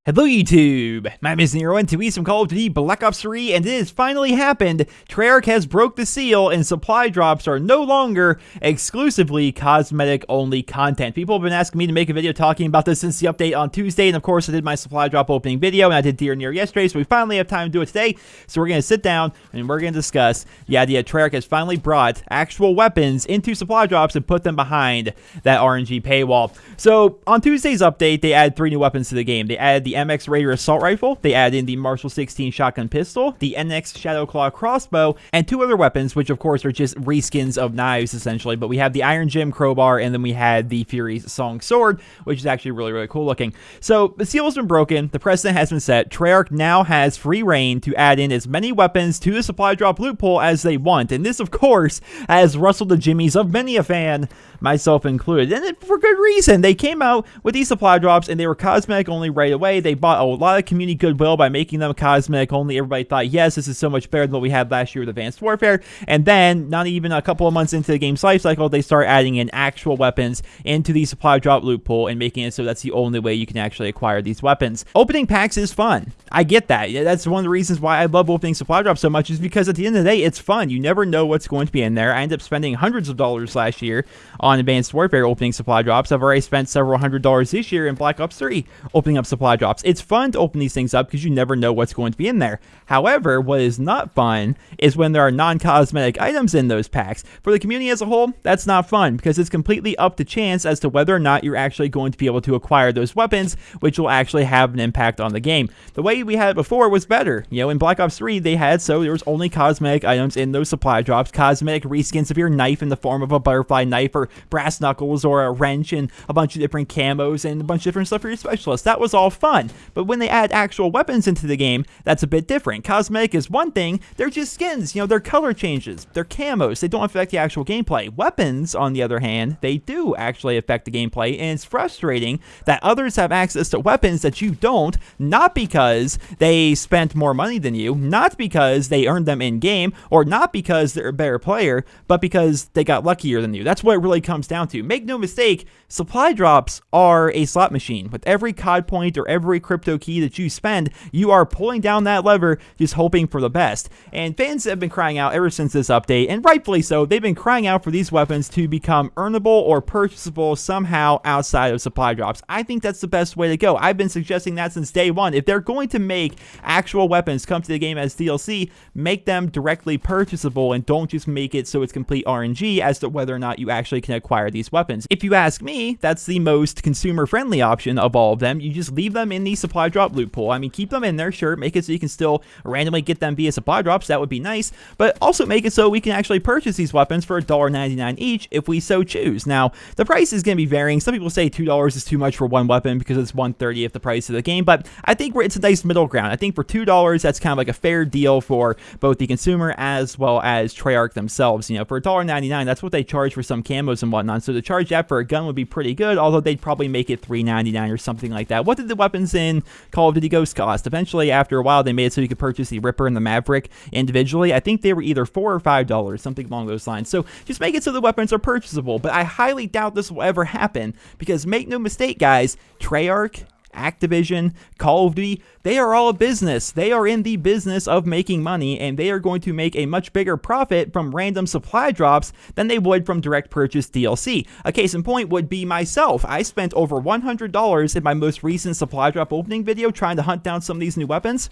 Hello YouTube, my name is Nero and today some Call of Duty Black Ops 3 and it has finally happened. Treyarch has broke the seal and supply drops are no longer exclusively cosmetic only content. People have been asking me to make a video talking about this since the update on Tuesday, and of course I did my supply drop opening video and I did Dear Near yesterday, so we finally have time to do it today. So we're going to sit down and we're going to discuss the idea Treyarch has finally brought actual weapons into supply drops and put them behind that RNG paywall. So on Tuesday's update they added 3 new weapons to the game. They added the MX Raider Assault Rifle, they added in the Marshall 16 Shotgun Pistol, the NX Shadow Claw Crossbow, and 2 other weapons, which of course are just reskins of knives essentially. But we have the Iron Gym Crowbar, and then we had the Fury's Song Sword, which is actually really cool looking. So the seal has been broken, the precedent has been set. Treyarch now has free reign to add in as many weapons to the supply drop loophole as they want, and this of course has rustled the jimmies of many a fan, myself included, and for good reason. They came out with these supply drops and they were cosmetic only right away. They bought a lot of community goodwill by making them cosmetic only. Everybody thought, yes, this is so much better than what we had last year with Advanced Warfare. And then, not even a couple of months into the game's life cycle, they start adding in actual weapons into the supply drop loophole and making it so that's the only way you can actually acquire these weapons. Opening packs is fun. I get that. That's one of the reasons why I love opening supply drops so much, is because at the end of the day, it's fun. You never know what's going to be in there. I ended up spending hundreds of dollars last year on Advanced Warfare opening supply drops. I've already spent several $100s this year in Black Ops 3 opening up supply drops. It's fun to open these things up because you never know what's going to be in there. However, what is not fun is when there are non-cosmetic items in those packs. For the community as a whole, that's not fun because it's completely up to chance as to whether or not you're actually going to be able to acquire those weapons, which will actually have an impact on the game. The way we had it before was better. You know, in Black Ops 3, they had so there was only cosmetic items in those supply drops, cosmetic reskins of your knife in the form of a butterfly knife or brass knuckles or a wrench and a bunch of different camos and a bunch of different stuff for your specialists. That was all fun. But when they add actual weapons into the game, that's a bit different. Cosmetic is one thing, they're just skins, you know, they're color changes, they're camos, they don't affect the actual gameplay. Weapons, on the other hand, they do actually affect the gameplay, and it's frustrating that others have access to weapons that you don't, not because they spent more money than you, not because they earned them in-game, or not because they're a better player, but because they got luckier than you. That's what it really comes down to. Make no mistake, supply drops are a slot machine. With every COD point or every crypto key that you spend, you are pulling down that lever, just hoping for the best. And fans have been crying out ever since this update, and rightfully so. They've been crying out for these weapons to become earnable or purchasable somehow outside of supply drops. I think that's the best way to go. I've been suggesting that since day one. If they're going to make actual weapons come to the game as DLC, make them directly purchasable and don't just make it so it's complete RNG as to whether or not you actually can acquire these weapons. If you ask me, that's the most consumer-friendly option of all of them. You just leave them in the supply drop loophole. I mean, keep them in there, sure, make it so you can still randomly get them via supply drops, that would be nice, but also make it so we can actually purchase these weapons for $1.99 each if we so choose. Now, the price is going to be varying. Some people say $2 is too much for one weapon because it's $1.30 the price of the game, but I think it's a nice middle ground. I think for $2, that's kind of like a fair deal for both the consumer as well as Treyarch themselves. You know, for $1.99, that's what they charge for some camos and whatnot, so to charge that for a gun would be pretty good, although they'd probably make it $3.99 or something like that. What did the weapons in Call of Duty Ghosts cost? Eventually, after a while, they made it so you could purchase the Ripper and the Maverick individually. I think they were either $4 or $5, something along those lines. So just make it so the weapons are purchasable, but I highly doubt this will ever happen because make no mistake, guys, Treyarch, Activision, Call of Duty, they are all a business. They are in the business of making money, and they are going to make a much bigger profit from random supply drops than they would from direct purchase DLC. A case in point would be myself. I spent over $100 in my most recent supply drop opening video trying to hunt down some of these new weapons.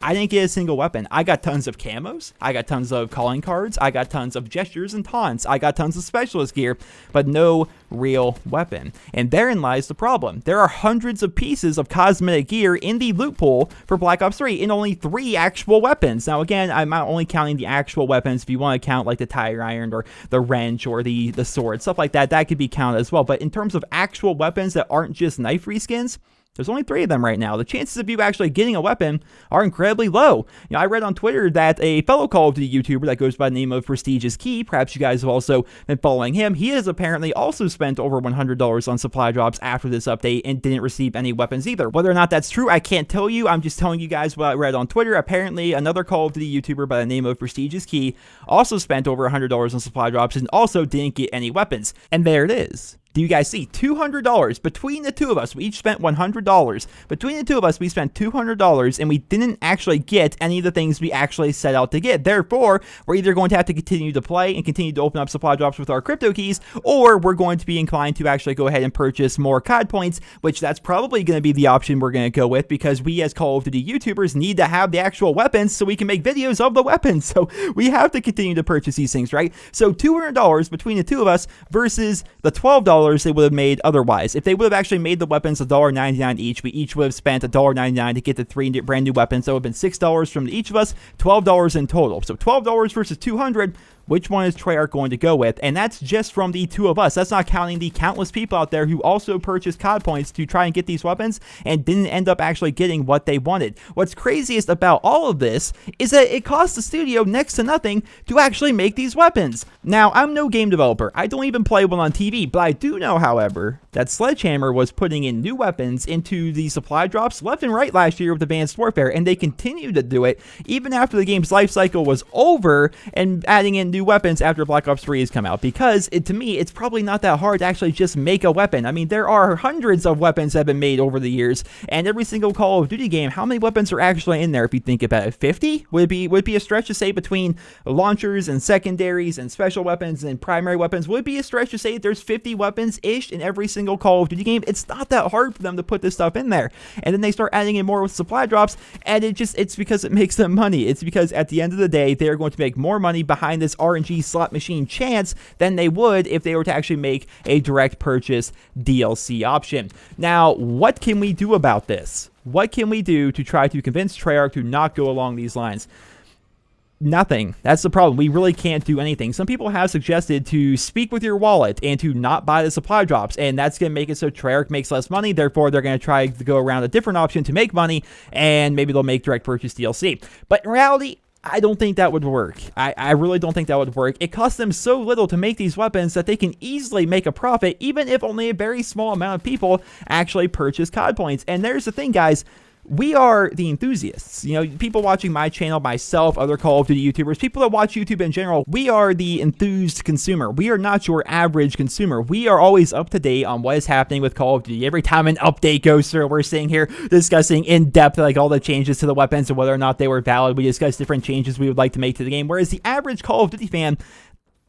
I didn't get a single weapon. I got tons of camos, I got tons of calling cards, I got tons of gestures and taunts, I got tons of specialist gear, but no real weapon. And therein lies the problem. There are hundreds of pieces of cosmetic gear in the loot pool for Black Ops 3 and only 3 actual weapons. Now again, I'm not only counting the actual weapons. If you want to count like the tire iron or the wrench or the sword, stuff like that, that could be counted as well. But in terms of actual weapons that aren't just knife reskins, There's only 3 of them right now. The chances of you actually getting a weapon are incredibly low. I read on Twitter that a fellow Call of Duty YouTuber that goes by the name of Prestigious Key, perhaps you guys have also been following him, he has apparently also spent over $100 on supply drops after this update and didn't receive any weapons either. Whether or not that's true, I can't tell you. I'm just telling you guys what I read on Twitter. Apparently, another Call of Duty YouTuber by the name of Prestigious Key also spent over $100 on supply drops and also didn't get any weapons. And there it is. Do you guys see? $200 between the two of us. We each spent $100. Between the two of us, we spent $200, and we didn't actually get any of the things we actually set out to get. Therefore, we're either going to have to continue to play and continue to open up supply drops with our crypto keys, or we're going to be inclined to actually go ahead and purchase more COD points, which that's probably going to be the option we're going to go with, because we as Call of Duty YouTubers need to have the actual weapons so we can make videos of the weapons. So we have to continue to purchase these things, right? So $200 between the two of us versus the $12 they would have made otherwise. If they would have actually made the weapons $1.99 each, we each would have spent $1.99 to get the 3 brand new weapons. That would have been $6 from each of us, $12 in total. So $12 versus $200. Which one is Treyarch going to go with? And that's just from the two of us. That's not counting the countless people out there who also purchased COD points to try and get these weapons and didn't end up actually getting what they wanted. What's craziest about all of this is that it costs the studio next to nothing to actually make these weapons. Now, I'm no game developer. I don't even play one on TV, but I do know, however, that Sledgehammer was putting in new weapons into the supply drops left and right last year with Advanced Warfare, and they continued to do it even after the game's life cycle was over and adding in new weapons after Black Ops 3 has come out, because to me, it's probably not that hard to actually just make a weapon. I mean, there are hundreds of weapons that have been made over the years, and every single Call of Duty game, how many weapons are actually in there if you think about it? 50? Would it be a stretch to say between launchers and secondaries and special weapons and primary weapons? Would it be a stretch to say there's 50 weapons-ish in every single Call of Duty game? It's not that hard for them to put this stuff in there. And then they start adding in more with supply drops, and it's because it makes them money. It's because at the end of the day, they're going to make more money behind this RNG slot machine chance than they would if they were to actually make a direct purchase DLC option. Now, what can we do about this? What can we do to try to convince Treyarch to not go along these lines? Nothing. That's the problem. We really can't do anything. Some people have suggested to speak with your wallet and to not buy the supply drops, and that's going to make it so Treyarch makes less money. Therefore, they're going to try to go around a different option to make money, and maybe they'll make direct purchase DLC. But in reality, I don't think that would work. I really don't think that would work. It costs them so little to make these weapons that they can easily make a profit, even if only a very small amount of people actually purchase COD points. And there's the thing, guys. We are the enthusiasts. People watching my channel, myself, other Call of Duty YouTubers, people that watch YouTube in general, we are the enthused consumer. We are not your average consumer. We are always up to date on what is happening with Call of Duty. Every time an update goes through, we're sitting here discussing in depth all the changes to the weapons and whether or not they were valid. We discuss different changes we would like to make to the game. Whereas the average Call of Duty fan,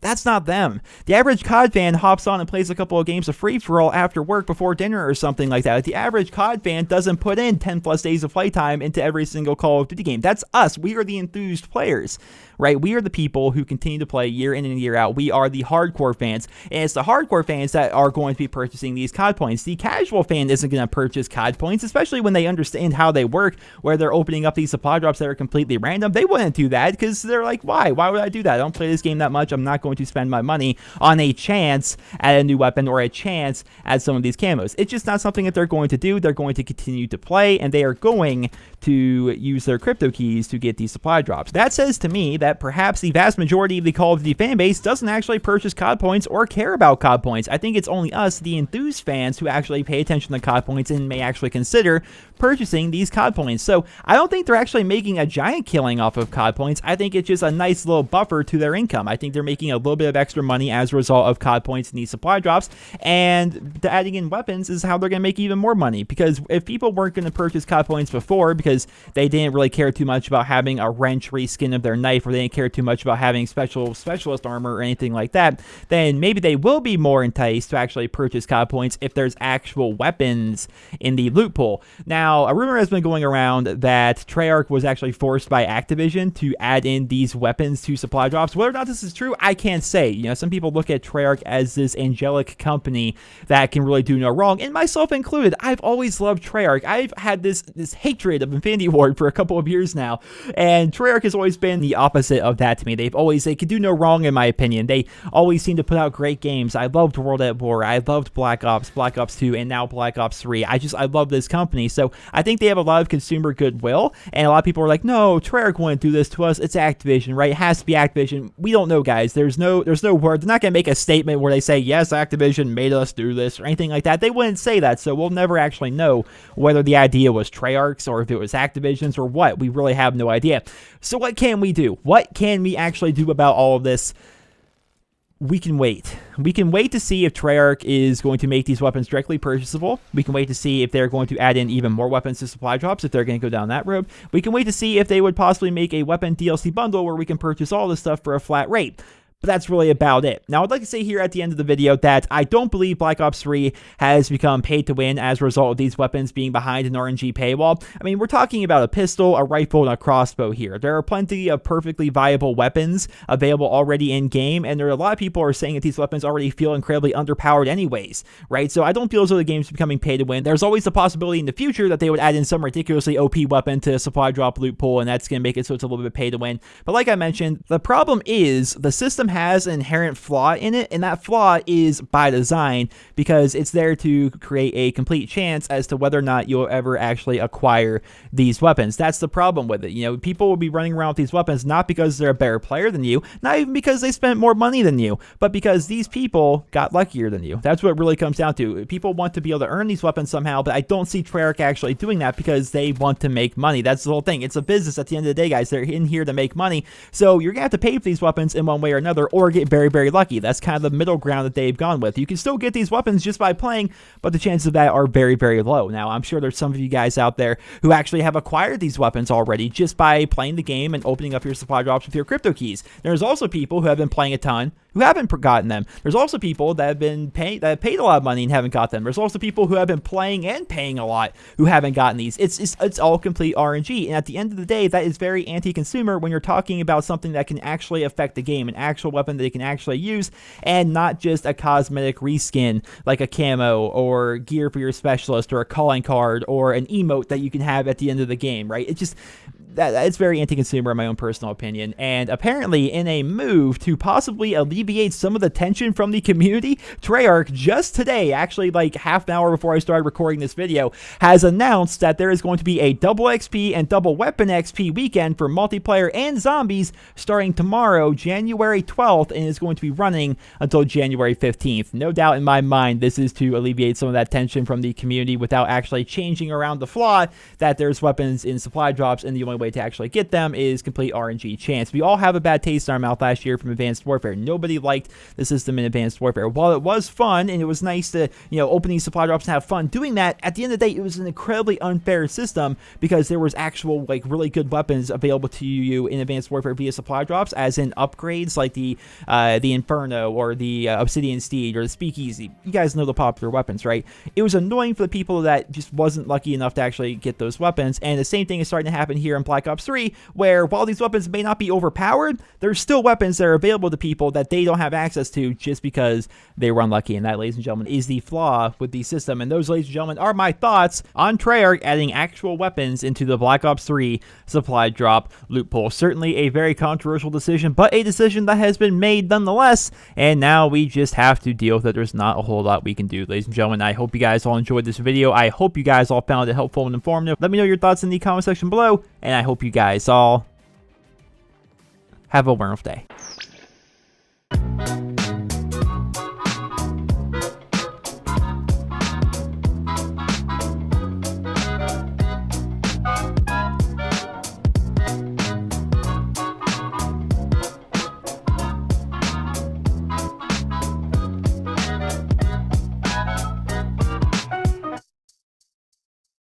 that's not them. The average COD fan hops on and plays a couple of games of free-for-all after work before dinner or something like that. The average COD fan doesn't put in 10 plus days of playtime into every single Call of Duty game. That's us. We are the enthused players, right? We are the people who continue to play year in and year out. We are the hardcore fans, and it's the hardcore fans that are going to be purchasing these COD points. The casual fan isn't going to purchase COD points, especially when they understand how they work, where they're opening up these supply drops that are completely random. They wouldn't do that because they're like, why? Why would I do that? I don't play this game that much. I'm not going to spend my money on a chance at a new weapon or a chance at some of these camos. It's just not something that they're going to do. They're going to continue to play, and they are going to use their crypto keys to get these supply drops. That says to me that perhaps the vast majority of the Call of Duty fan base doesn't actually purchase COD points or care about COD points. I think it's only us, the enthused fans, who actually pay attention to COD points and may actually consider purchasing these COD points. So I don't think they're actually making a giant killing off of COD points. I think it's just a nice little buffer to their income. I think they're making a little bit of extra money as a result of COD points and these supply drops, and the adding in weapons is how they're going to make even more money, because if people weren't going to purchase COD points before because they didn't really care too much about having a wrench reskin of their knife, or they didn't care too much about having specialist armor or anything like that, then maybe they will be more enticed to actually purchase COD points if there's actual weapons in the loot pool. Now, a rumor has been going around that Treyarch was actually forced by Activision to add in these weapons to supply drops. Whether or not this is true, I can't say. Some people look at Treyarch as this angelic company that can really do no wrong, and myself included. I've always loved Treyarch. I've had this hatred of Infinity Ward for a couple of years now, and Treyarch has always been the opposite opposite of that to me. They could do no wrong in my opinion. They always seem to put out great games. I loved World at War. I loved Black Ops 2, and now Black Ops 3. I love this company. So I think they have a lot of consumer goodwill, and a lot of people are like, no, Treyarch wouldn't do this to us. It's Activision, right? It has to be Activision. We don't know, guys. There's no word. They're not going to make a statement where they say, yes, Activision made us do this or anything like that. They wouldn't say that, so we'll never actually know whether the idea was Treyarch's or if it was Activision's or what. We really have no idea. So what can we do? What can we actually do about all of this? We can wait. We can wait to see if Treyarch is going to make these weapons directly purchasable. We can wait to see if they're going to add in even more weapons to supply drops, if they're going to go down that road. We can wait to see if they would possibly make a weapon DLC bundle where we can purchase all this stuff for a flat rate. But that's really about it. Now, I'd like to say here at the end of the video that I don't believe Black Ops 3 has become paid to win as a result of these weapons being behind an RNG paywall. I mean, we're talking about a pistol, a rifle, and a crossbow here. There are plenty of perfectly viable weapons available already in-game, and there are a lot of people who are saying that these weapons already feel incredibly underpowered anyways, right? So I don't feel as though the game's becoming pay to win. There's always the possibility in the future that they would add in some ridiculously OP weapon to supply drop loot pool, and that's going to make it so it's a little bit pay to win. But like I mentioned, the problem is the system has an inherent flaw in it, and that flaw is by design because it's there to create a complete chance as to whether or not you'll ever actually acquire these weapons. That's the problem with it. You know, people will be running around with these weapons not because they're a better player than you, not even because they spent more money than you, but because these people got luckier than you. That's what it really comes down to. People want to be able to earn these weapons somehow, but I don't see Treyarch actually doing that because they want to make money. That's the whole thing. It's a business at the end of the day, guys. They're in here to make money, so you're gonna have to pay for these weapons in one way or another, or get very, very lucky. That's kind of the middle ground that they've gone with. You can still get these weapons just by playing, but the chances of that are very, very low. Now, I'm sure there's some of you guys out there who actually have acquired these weapons already just by playing the game and opening up your supply drops with your crypto keys. There's also people who have been playing a ton who haven't gotten them. There's also people that have been paid a lot of money and haven't got them. There's also people who have been playing and paying a lot who haven't gotten these. It's all complete RNG, and at the end of the day, that is very anti-consumer when you're talking about something that can actually affect the game, an actual weapon that you can actually use, and not just a cosmetic reskin like a camo or gear for your specialist or a calling card or an emote that you can have at the end of the game, right? It's very anti-consumer in my own personal opinion, and apparently in a move to possibly alleviate some of the tension from the community, Treyarch just today, actually like half an hour before I started recording this video, has announced that there is going to be a double XP and double weapon XP weekend for multiplayer and zombies starting tomorrow, January 12th, and is going to be running until January 15th. No doubt in my mind, this is to alleviate some of that tension from the community without actually changing around the flaw that there's weapons in supply drops, and the only way to actually get them is complete RNG chance. We all have a bad taste in our mouth last year from Advanced Warfare. Nobody liked the system in Advanced Warfare. While it was fun and it was nice to, open these supply drops and have fun doing that, at the end of the day, it was an incredibly unfair system because there was actual, really good weapons available to you in Advanced Warfare via supply drops, as in upgrades like the Inferno or the Obsidian Steed or the Speakeasy. You guys know the popular weapons, right? It was annoying for the people that just wasn't lucky enough to actually get those weapons, and the same thing is starting to happen here in Black Ops 3, where while these weapons may not be overpowered, there's still weapons that are available to people that they don't have access to just because they were unlucky. And that, ladies and gentlemen, is the flaw with the system. And those, ladies and gentlemen, are my thoughts on Treyarch adding actual weapons into the Black Ops 3 supply drop loot pool. Certainly a very controversial decision, but a decision that has been made nonetheless, and now we just have to deal with it. There's not a whole lot we can do, ladies and gentlemen. I hope you guys all enjoyed this video. I hope you guys all found it helpful and informative. Let me know your thoughts in the comment section below, and I hope you guys all have a wonderful day.